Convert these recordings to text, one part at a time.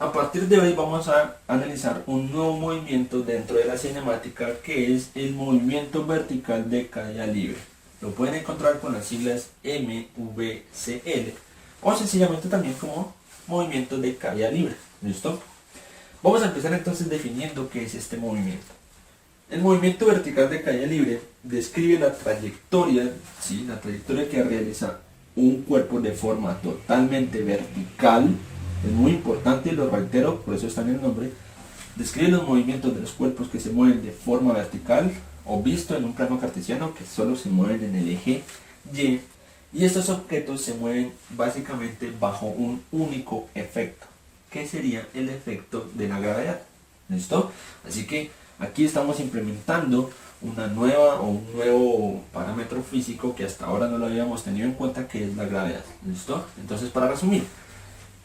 A partir de hoy vamos a analizar un nuevo movimiento dentro de la cinemática, que es el movimiento vertical de caída libre. Lo pueden encontrar con las siglas MVCL o sencillamente también como movimiento de caída libre. ¿Listo? Vamos a empezar entonces definiendo qué es este movimiento. El movimiento vertical de caída libre describe la trayectoria, ¿sí? La trayectoria que realiza un cuerpo de forma totalmente vertical. Es muy importante, lo reitero, por eso está en el nombre. Describe los movimientos de los cuerpos que se mueven de forma vertical o visto en un plano cartesiano, que solo se mueven en el eje Y, y estos objetos se mueven básicamente bajo un único efecto, que sería el efecto de la gravedad. ¿Listo? Así que aquí estamos implementando una nueva o un nuevo parámetro físico que hasta ahora no lo habíamos tenido en cuenta, que es la gravedad. ¿Listo? Entonces, para resumir,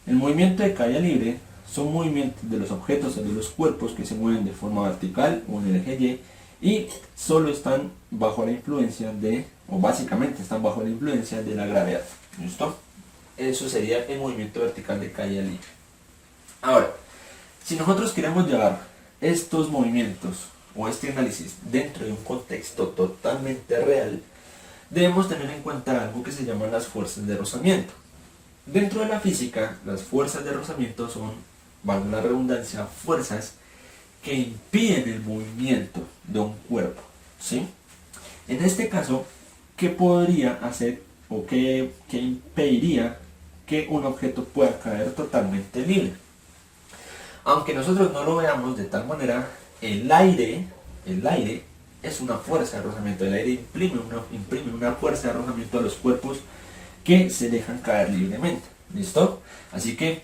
el movimiento de caída libre son movimientos de los objetos o de los cuerpos que se mueven de forma vertical o en el eje Y solo están bajo la influencia de, o básicamente están bajo la influencia de la gravedad. ¿Listo? Eso sería el movimiento vertical de caída libre. Ahora, si nosotros queremos llevar estos movimientos o este análisis dentro de un contexto totalmente real, debemos tener en cuenta algo que se llaman las fuerzas de rozamiento. Dentro de la física, las fuerzas de rozamiento son, valga la redundancia, fuerzas que impiden el movimiento de un cuerpo, ¿sí? En este caso, ¿qué podría hacer o qué impediría que un objeto pueda caer totalmente libre? Aunque nosotros no lo veamos de tal manera, el aire es una fuerza de rozamiento. El aire imprime una fuerza de rozamiento a los cuerpos que se dejan caer libremente. ¿Listo? Así que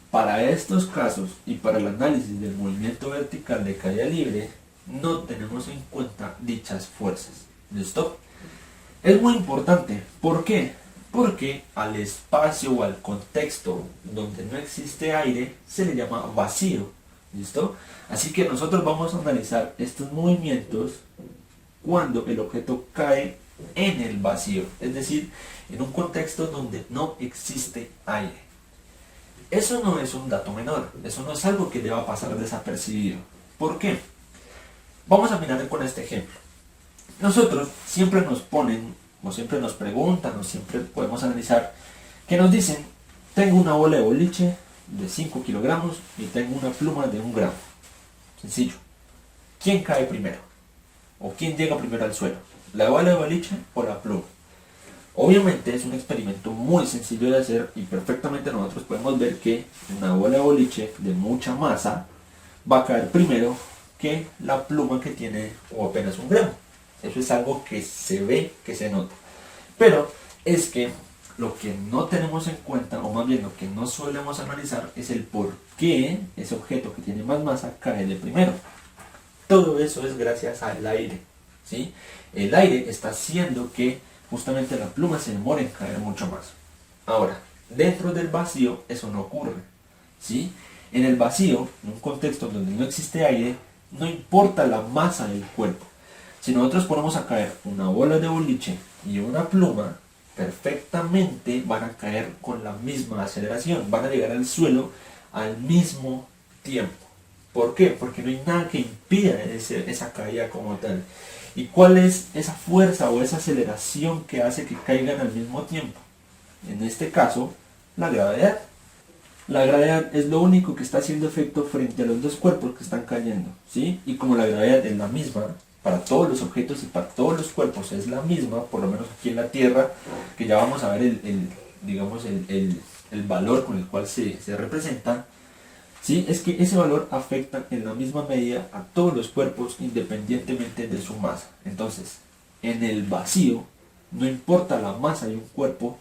para estos casos y para el análisis del movimiento vertical de caída libre no tenemos en cuenta dichas fuerzas. ¿Listo? Es muy importante. ¿Por qué? Porque al espacio o al contexto donde no existe aire se le llama vacío. ¿Listo? Así que nosotros vamos a analizar estos movimientos cuando el objeto cae en el vacío, es decir, en un contexto donde no existe aire. Eso no es un dato menor, eso no es algo que deba pasar desapercibido. ¿Por qué? Vamos a mirar con este ejemplo. Nosotros siempre nos ponen, o siempre nos preguntan, o siempre podemos analizar, que nos dicen, tengo una bola de boliche de 5 kilogramos y tengo una pluma de 1 gramo. Sencillo. ¿Quién cae primero? ¿O quién llega primero al suelo? ¿La bola de boliche o la pluma? Obviamente es un experimento muy sencillo de hacer y perfectamente nosotros podemos ver que una bola de boliche de mucha masa va a caer primero que la pluma que tiene o apenas 1 gramo. Eso es algo que se ve, que se nota. Pero es que lo que no tenemos en cuenta, o más bien lo que no solemos analizar, es el por qué ese objeto que tiene más masa cae de primero. Todo eso es gracias al aire, ¿sí? El aire está haciendo que justamente la pluma se demore en caer mucho más. Ahora, dentro del vacío eso no ocurre, ¿sí? En el vacío, en un contexto donde no existe aire, no importa la masa del cuerpo. Si nosotros ponemos a caer una bola de boliche y una pluma, perfectamente van a caer con la misma aceleración, van a llegar al suelo al mismo tiempo. ¿Por qué? Porque no hay nada que impida esa caída como tal. ¿Y cuál es esa fuerza o esa aceleración que hace que caigan al mismo tiempo? En este caso, la gravedad. La gravedad es lo único que está haciendo efecto frente a los dos cuerpos que están cayendo, ¿sí? Y como la gravedad es la misma para todos los objetos y para todos los cuerpos es la misma, por lo menos aquí en la Tierra, que ya vamos a ver el valor con el cual se representa, ¿sí? Es que ese valor afecta en la misma medida a todos los cuerpos independientemente de su masa. Entonces, en el vacío, no importa la masa de un cuerpo,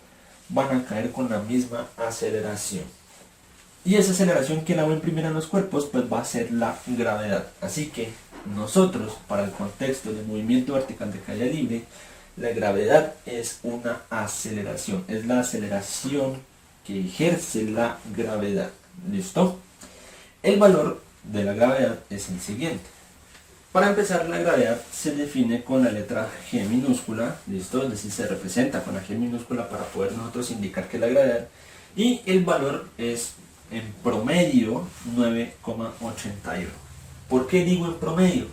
van a caer con la misma aceleración. Y esa aceleración que la va a imprimir en los cuerpos, pues va a ser la gravedad. Así que nosotros, para el contexto de movimiento vertical de caída libre, la gravedad es una aceleración. Es la aceleración que ejerce la gravedad. ¿Listo? El valor de la gravedad es el siguiente. Para empezar, la gravedad se define con la letra G minúscula, ¿listo? Es decir, se representa con la G minúscula para poder nosotros indicar que es la gravedad. Y el valor es en promedio 9,81. ¿Por qué digo en promedio?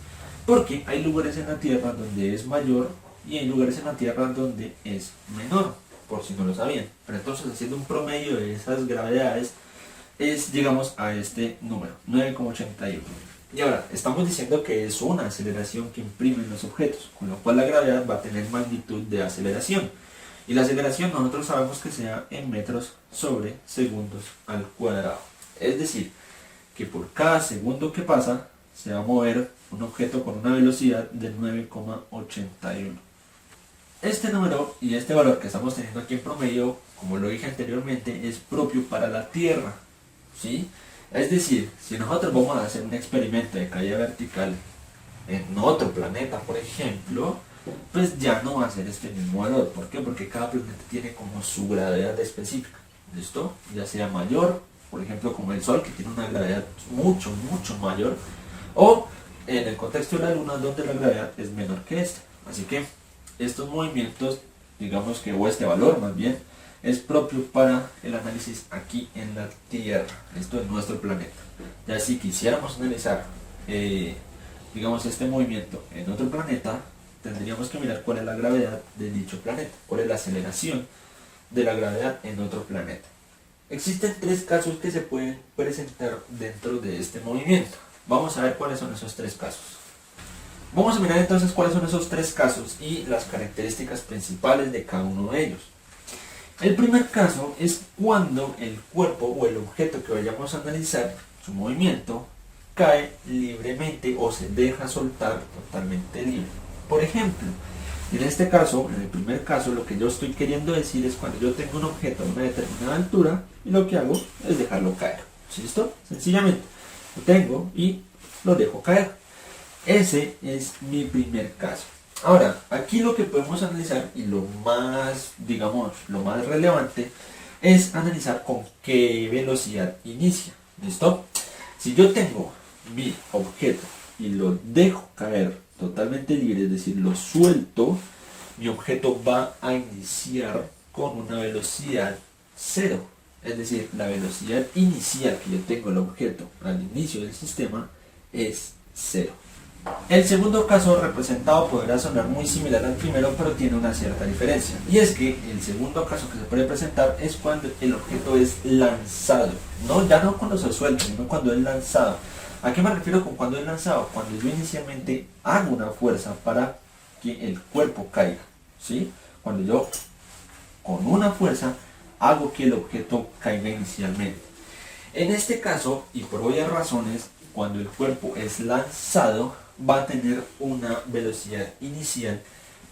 Porque hay lugares en la Tierra donde es mayor y hay lugares en la Tierra donde es menor, por si no lo sabían. Pero entonces, haciendo un promedio de esas gravedades, llegamos a este número, 9,81. Y ahora, estamos diciendo que es una aceleración que imprimen los objetos, con lo cual la gravedad va a tener magnitud de aceleración. Y la aceleración nosotros sabemos que sea en metros sobre segundos al cuadrado. Es decir, que por cada segundo que pasa, se va a mover un objeto con una velocidad de 9,81. Este número y este valor que estamos teniendo aquí en promedio, como lo dije anteriormente, es propio para la Tierra, ¿sí? Es decir, si nosotros vamos a hacer un experimento de caída vertical en otro planeta, por ejemplo, pues ya no va a ser este mismo valor. ¿Por qué? Porque cada planeta tiene como su gravedad específica, ¿listo? Ya sea mayor, por ejemplo como el Sol, que tiene una gravedad mucho mayor, o en el contexto de la Luna, donde la gravedad es menor que esta. Así que estos movimientos, digamos que, o este valor más bien, es propio para el análisis aquí en la Tierra. Esto es nuestro planeta. Ya si quisiéramos analizar, digamos, este movimiento en otro planeta, tendríamos que mirar cuál es la gravedad de dicho planeta, cuál es la aceleración de la gravedad en otro planeta. Existen tres casos que se pueden presentar dentro de este movimiento. Vamos a ver cuáles son esos tres casos. Vamos a mirar entonces cuáles son esos tres casos y las características principales de cada uno de ellos. El primer caso es cuando el cuerpo o el objeto que vayamos a analizar, su movimiento, cae libremente o se deja soltar totalmente libre. Por ejemplo, en este caso, en el primer caso, lo que yo estoy queriendo decir es cuando yo tengo un objeto a una determinada altura y lo que hago es dejarlo caer. ¿Listo? Sencillamente, lo tengo y lo dejo caer. Ese es mi primer caso. Ahora, aquí lo que podemos analizar y lo más, digamos, lo más relevante es analizar con qué velocidad inicia. ¿Listo? Si yo tengo mi objeto y lo dejo caer totalmente libre, es decir, lo suelto, mi objeto va a iniciar con una velocidad cero. Es decir, la velocidad inicial que yo tengo el objeto al inicio del sistema es cero. El segundo caso representado podrá sonar muy similar al primero, pero tiene una cierta diferencia. Y es que el segundo caso que se puede presentar es cuando el objeto es lanzado. Ya no cuando se suelta, sino cuando es lanzado. ¿A qué me refiero con cuando es lanzado? Cuando yo inicialmente hago una fuerza para que el cuerpo caiga, ¿sí? Cuando yo con una fuerza hago que el objeto caiga inicialmente. En este caso, y por obvias razones, cuando el cuerpo es lanzado, va a tener una velocidad inicial,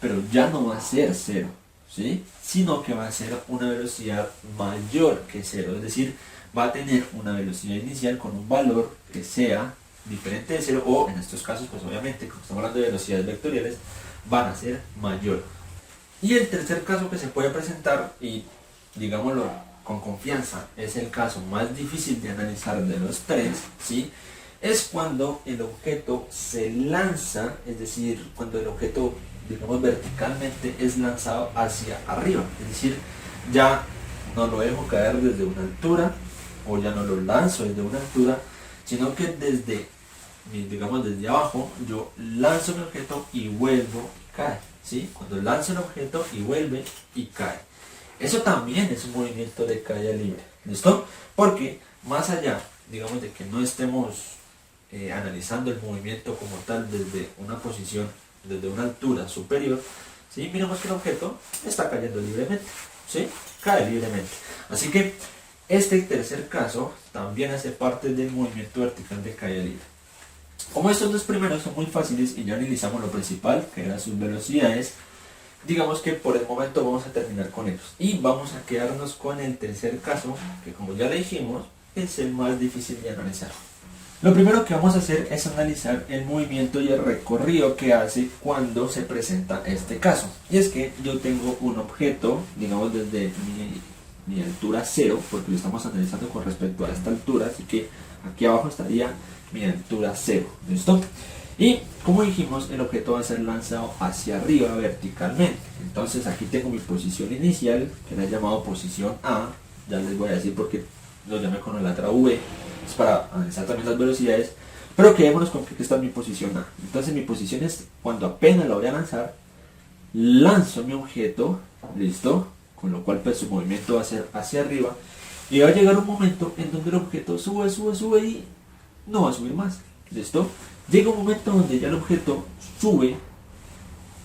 pero ya no va a ser cero, ¿sí? Sino que va a ser una velocidad mayor que cero, es decir, va a tener una velocidad inicial con un valor que sea diferente de cero, o en estos casos, pues obviamente, como estamos hablando de velocidades vectoriales, van a ser mayor. Y el tercer caso que se puede presentar, y digámoslo con confianza, es el caso más difícil de analizar de los tres, ¿sí? Es cuando el objeto se lanza, es decir, cuando el objeto, digamos, verticalmente es lanzado hacia arriba, es decir, ya no lo dejo caer desde una altura, o ya no lo lanzo desde una altura, sino que desde, digamos, desde abajo, yo lanzo mi objeto y vuelvo y cae, ¿sí? Cuando lanzo el objeto y vuelve y cae. Eso también es un movimiento de caída libre, ¿listo? Porque más allá, digamos, de que no estemos analizando el movimiento como tal desde una posición, desde una altura superior, ¿sí? Miramos que el objeto está cayendo libremente, ¿sí? Cae libremente. Así que este tercer caso también hace parte del movimiento vertical de caída libre. Como estos dos primeros son muy fáciles y ya analizamos lo principal, que eran sus velocidades, digamos que por el momento vamos a terminar con ellos. Y vamos a quedarnos con el tercer caso, que como ya le dijimos, es el más difícil de analizar. Lo primero que vamos a hacer es analizar el movimiento y el recorrido que hace cuando se presenta este caso. Y es que yo tengo un objeto, digamos desde mi altura 0, porque lo estamos analizando con respecto a esta altura, así que aquí abajo estaría mi altura 0, ¿listo? Y como dijimos, el objeto va a ser lanzado hacia arriba verticalmente. Entonces aquí tengo mi posición inicial, que la he llamado posición A, ya les voy a decir porque lo llamé con la letra V, es para analizar también las velocidades, pero quedémonos con que esta es mi posición A. Entonces mi posición es cuando apenas la voy a lanzar, lanzo mi objeto, listo, con lo cual pues su movimiento va a ser hacia arriba, y va a llegar un momento en donde el objeto sube, sube, sube y no va a subir más, listo. Llega un momento donde ya el objeto sube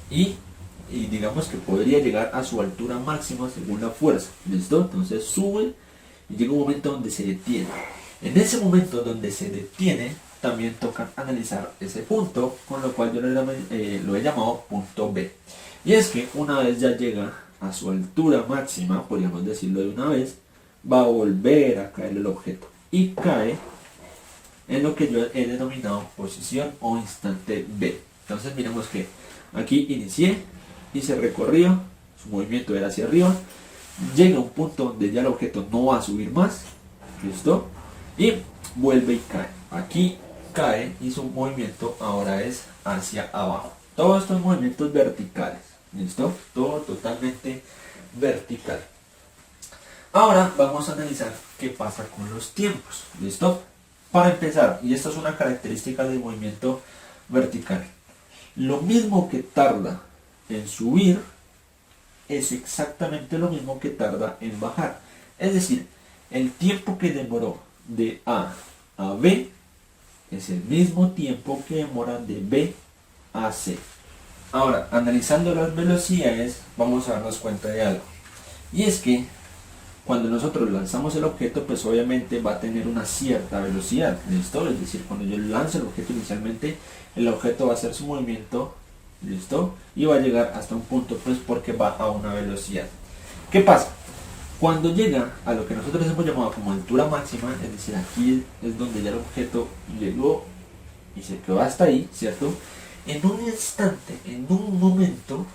y digamos que podría llegar a su altura máxima según la fuerza, listo. Entonces sube y llega un momento donde se detiene. En ese momento donde se detiene también toca analizar ese punto, con lo cual yo lo he llamado punto B. Y es que una vez ya llega a su altura máxima, podríamos decirlo de una vez, va a volver a caer el objeto y cae en lo que yo he denominado posición o instante B. Entonces miremos que aquí inicié, hice recorrido, su movimiento era hacia arriba, llega a un punto donde ya el objeto no va a subir más, listo, y vuelve y cae. Aquí cae y su movimiento ahora es hacia abajo. Todos estos movimientos verticales, listo, todo totalmente vertical. Ahora vamos a analizar qué pasa con los tiempos, listo. Para empezar, y esta es una característica del movimiento vertical, lo mismo que tarda en subir es exactamente lo mismo que tarda en bajar. Es decir, el tiempo que demoró de A a B es el mismo tiempo que demora de B a C. Ahora, analizando las velocidades, vamos a darnos cuenta de algo. Y es que cuando nosotros lanzamos el objeto, pues obviamente va a tener una cierta velocidad, ¿listo? Es decir, cuando yo lanzo el objeto inicialmente, el objeto va a hacer su movimiento, ¿listo? Y va a llegar hasta un punto, pues porque va a una velocidad. ¿Qué pasa? Cuando llega a lo que nosotros hemos llamado como altura máxima, es decir, aquí es donde ya el objeto llegó y se quedó hasta ahí, ¿cierto? En un instante, en un momento,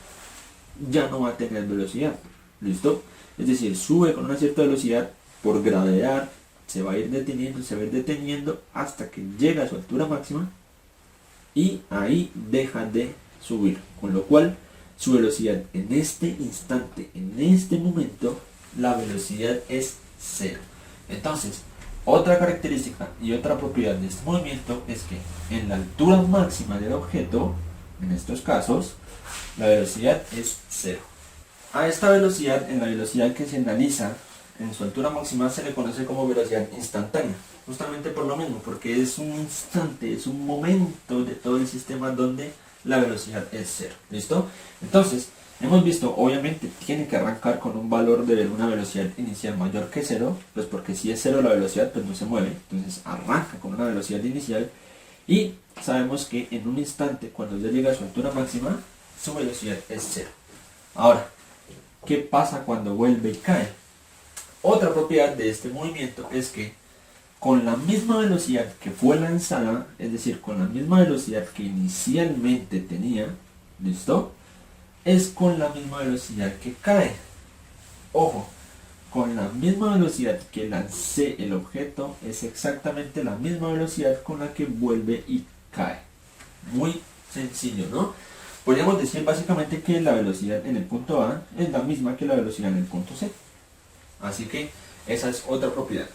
ya no va a tener velocidad, ¿listo? Es decir, sube con una cierta velocidad por gravedad, se va a ir deteniendo hasta que llega a su altura máxima y ahí deja de subir, con lo cual su velocidad en este instante, en este momento, la velocidad es cero. Entonces, otra característica y otra propiedad de este movimiento es que en la altura máxima del objeto, en estos casos, la velocidad es cero. A esta velocidad, en la velocidad que se analiza en su altura máxima, se le conoce como velocidad instantánea, justamente por lo mismo, porque es un instante, es un momento de todo el sistema donde la velocidad es cero, ¿listo? Entonces, hemos visto, obviamente tiene que arrancar con un valor de una velocidad inicial mayor que cero, pues porque si es cero la velocidad, pues no se mueve, entonces arranca con una velocidad inicial, y sabemos que en un instante, cuando ya llega a su altura máxima, su velocidad es cero. Ahora, ¿qué pasa cuando vuelve y cae? Otra propiedad de este movimiento es que con la misma velocidad que fue lanzada, es decir, con la misma velocidad que inicialmente tenía, ¿listo? Es con la misma velocidad que cae. Ojo, con la misma velocidad que lancé el objeto, es exactamente la misma velocidad con la que vuelve y cae. Muy sencillo, ¿no? Podríamos decir básicamente que la velocidad en el punto A es la misma que la velocidad en el punto C. Así que esa es otra propiedad.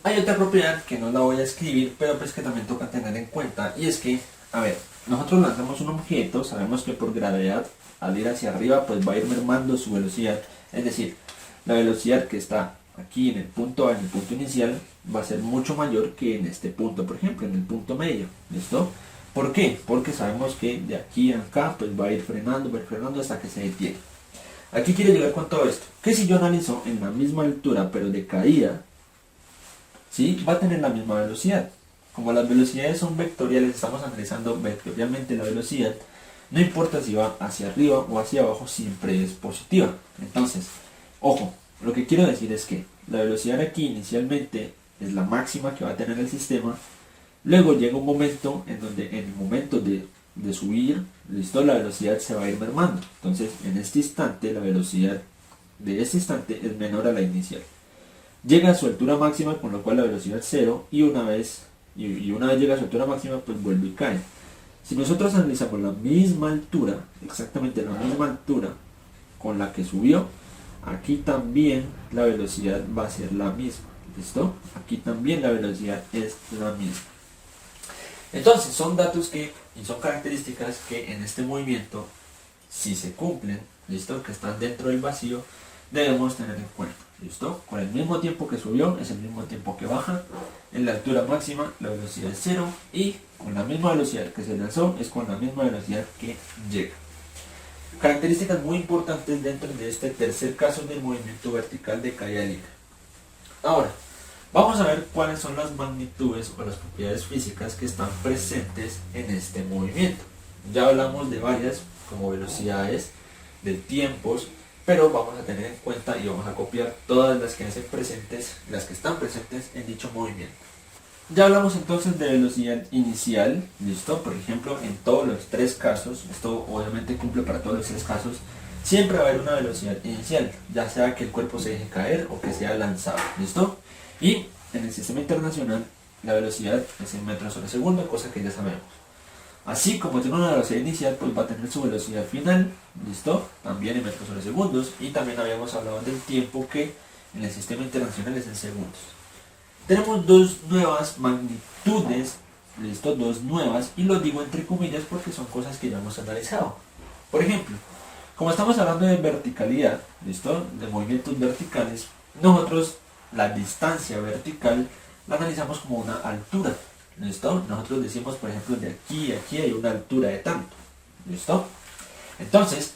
Hay otra propiedad que no la voy a escribir, pero pues que también toca tener en cuenta. Y es que, a ver, nosotros lanzamos un objeto, sabemos que por gravedad, al ir hacia arriba, pues va a ir mermando su velocidad. Es decir, la velocidad que está aquí en el punto A, en el punto inicial, va a ser mucho mayor que en este punto, por ejemplo, en el punto medio. ¿Listo? ¿Por qué? Porque sabemos que de aquí a acá pues va a ir frenando hasta que se detiene. Aquí quiero llegar con todo esto. Que si yo analizo en la misma altura pero de caída, ¿sí? Va a tener la misma velocidad. Como las velocidades son vectoriales, estamos analizando vectorialmente la velocidad. No importa si va hacia arriba o hacia abajo, siempre es positiva. Entonces, ojo, lo que quiero decir es que la velocidad aquí inicialmente es la máxima que va a tener el sistema. Luego llega un momento en donde en el momento de subir, listo, la velocidad se va a ir mermando. Entonces, en este instante, la velocidad de este instante es menor a la inicial. Llega a su altura máxima, con lo cual la velocidad es cero, y una vez llega a su altura máxima, pues vuelve y cae. Si nosotros analizamos la misma altura, exactamente la misma altura con la que subió, aquí también la velocidad va a ser la misma. ¿listo? Aquí también la velocidad es la misma. Entonces son datos y son características que en este movimiento, si se cumplen, ¿listo? Que están dentro del vacío, debemos tener en cuenta, ¿listo? Con el mismo tiempo que subió es el mismo tiempo que baja, en la altura máxima la velocidad es 0 y con la misma velocidad que se lanzó es con la misma velocidad que llega. Características muy importantes dentro de este tercer caso del movimiento vertical de caída libre. Ahora, vamos a ver cuáles son las magnitudes o las propiedades físicas que están presentes en este movimiento. Ya hablamos de varias, como velocidades, de tiempos, pero vamos a tener en cuenta y vamos a copiar todas las que están presentes en dicho movimiento. Ya hablamos entonces de velocidad inicial, ¿listo? Por ejemplo, en todos los tres casos, esto obviamente cumple para todos los tres casos, siempre va a haber una velocidad inicial, ya sea que el cuerpo se deje caer o que sea lanzado, ¿listo? Y en el sistema internacional la velocidad es en metros sobre segundo, cosa que ya sabemos. Así como tiene una velocidad inicial, pues va a tener su velocidad final, ¿listo? También en metros sobre segundos. Y también habíamos hablado del tiempo que en el sistema internacional es en segundos. Tenemos dos nuevas magnitudes, ¿listo? Dos nuevas, y lo digo entre comillas porque son cosas que ya hemos analizado. Por ejemplo, como estamos hablando de verticalidad, ¿listo? De movimientos verticales, nosotros la distancia vertical la analizamos como una altura, ¿listo? Nosotros decimos, por ejemplo, de aquí a aquí hay una altura de tanto, ¿listo? Entonces,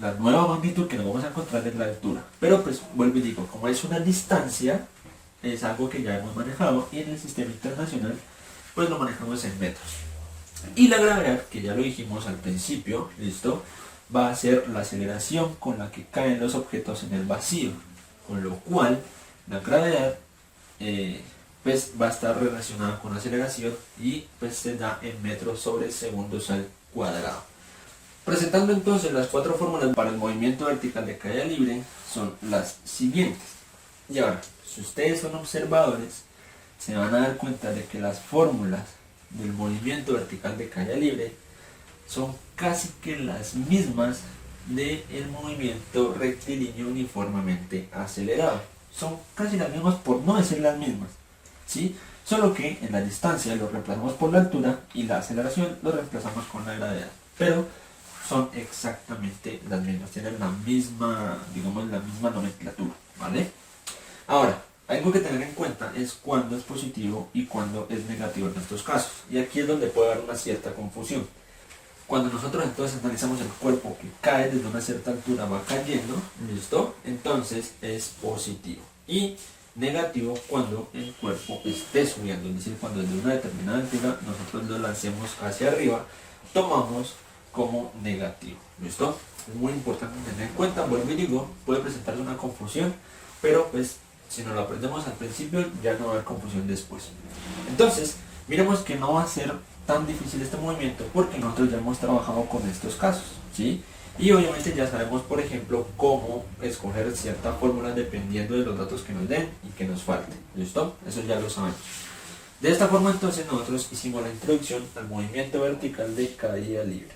la nueva magnitud que nos vamos a encontrar es la altura. Pero pues, vuelvo y digo, como es una distancia, es algo que ya hemos manejado y en el sistema internacional, pues lo manejamos en metros. Y la gravedad, que ya lo dijimos al principio, ¿listo? Va a ser la aceleración con la que caen los objetos en el vacío, con lo cual la gravedad pues va a estar relacionada con la aceleración y pues se da en metros sobre segundos al cuadrado. Presentando entonces las cuatro fórmulas para el movimiento vertical de caída libre son las siguientes. Y ahora, si ustedes son observadores, se van a dar cuenta de que las fórmulas del movimiento vertical de caída libre son casi que las mismas del movimiento rectilíneo uniformemente acelerado. Son casi las mismas, por no decir las mismas, ¿sí? Solo que en la distancia lo reemplazamos por la altura y la aceleración lo reemplazamos con la gravedad. Pero son exactamente las mismas, tienen la misma, digamos, la misma nomenclatura, ¿vale? Ahora, algo que tener en cuenta es cuándo es positivo y cuándo es negativo en estos casos. Y aquí es donde puede haber una cierta confusión. Cuando nosotros entonces analizamos el cuerpo que cae desde una cierta altura, va cayendo, ¿listo? Entonces es positivo. Y negativo cuando el cuerpo esté subiendo, es decir, cuando desde una determinada altura nosotros lo lancemos hacia arriba, tomamos como negativo, ¿listo? Es muy importante tener en cuenta, vuelvo y digo, puede presentarse una confusión, pero pues si nos lo aprendemos al principio ya no va a haber confusión después. Entonces, miremos que no va a ser tan difícil este movimiento porque nosotros ya hemos trabajado con estos casos, ¿sí? Y obviamente ya sabemos, por ejemplo, cómo escoger cierta fórmula dependiendo de los datos que nos den y que nos falten, ¿listo? Eso ya lo sabemos. De esta forma entonces nosotros hicimos la introducción al movimiento vertical de caída libre.